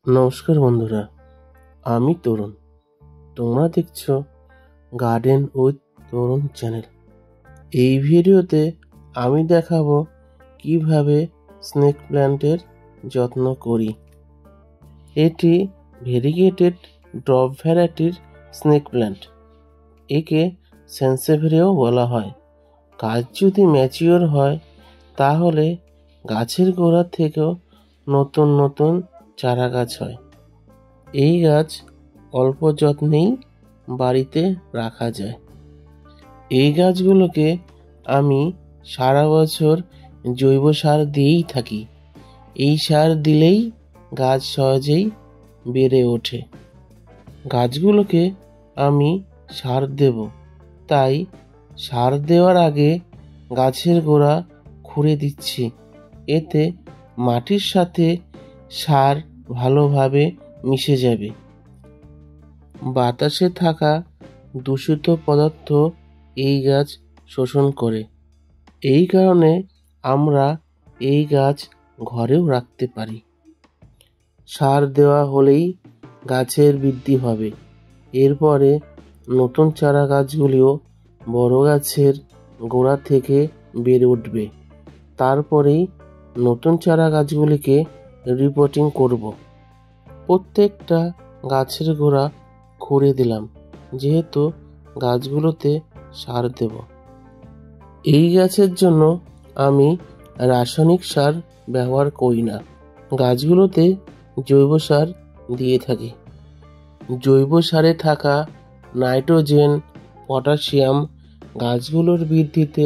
নমস্কার বন্ধুরা, আমি তরুণ। তোমরা দেখছো গার্ডেন উইথ তরুণ চ্যানেল। এই ভিডিওতে আমি দেখাবো কিভাবে স্নেক প্ল্যান্টের যত্ন করি। এটি ভেরিগেটেড ড্রপ ভ্যারাইটির স্নেক প্ল্যান্ট। একে সেন্সেভেরিয়াও বলা হয়। গাছ যদি ম্যাচিওর হয় তাহলে গাছের গোড়া থেকেও নতুন নতুন চারা গাছ হয়। এই গাছ অল্প যত্নেই বাড়িতে রাখা যায়। এই গাছগুলোকে আমি সারা বছর জৈব সার দিয়েই থাকি। এই সার দিলেই গাছ সহজেই বেড়ে ওঠে। গাছগুলোকে আমি সার দেব, তাই সার দেওয়ার আগে গাছের গোড়া খুঁড়ে দিচ্ছি। এতে মাটির সাথে সার ভালোভাবে মিশে যাবে। বাতাসে থাকা দূষিত পদার্থ এই গাছ শোষণ করে। এই কারণে আমরা এই গাছ ঘরেও রাখতে পারি। সার দেওয়া হলেই গাছের বৃদ্ধি হবে। এরপরে নতুন চারা গাছগুলিও বড় গাছের গোড়া থেকে বেড়ে উঠবে। তারপরেই নতুন চারা গাছগুলিকে রিপোর্টিং করব। প্রত্যেকটা গাছের গোড়া খুঁড়ে দিলাম, যেহেতু গাছগুলোতে সার দেব। এই গাছের জন্য আমি রাসায়নিক সার ব্যবহার করি না, গাছগুলোতে জৈব সার দিয়ে থাকি। জৈব সারে থাকা নাইট্রোজেন, পটাশিয়াম গাছগুলোর বৃদ্ধিতে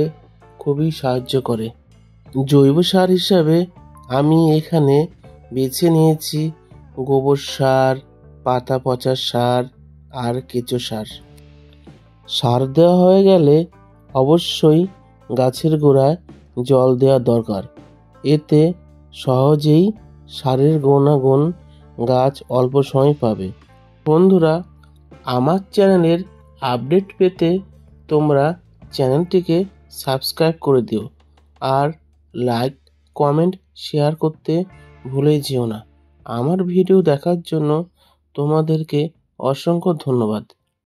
খুবই সাহায্য করে। জৈব সার হিসাবে আমি এখানে বেছে নিয়েছি গোবর সার, পাতা পচা সার আর কেঁচো সার। সার দেওয়া হয়ে গেলে অবশ্যই গাছের গোড়ায় জল দেওয়া দরকার। এতে সহজেই সারের গুণাগুণ গাছ অল্প সময় পাবে। বন্ধুরা, আমার চ্যানেলের আপডেট পেতে তোমরা চ্যানেলটিকে সাবস্ক্রাইব করে দিও আর লাইক, কমেন্ট, শেয়ার করতে ভুলে যেও না। আমার ভিডিও দেখার জন্য তোমাদেরকে অসংখ্য ধন্যবাদ।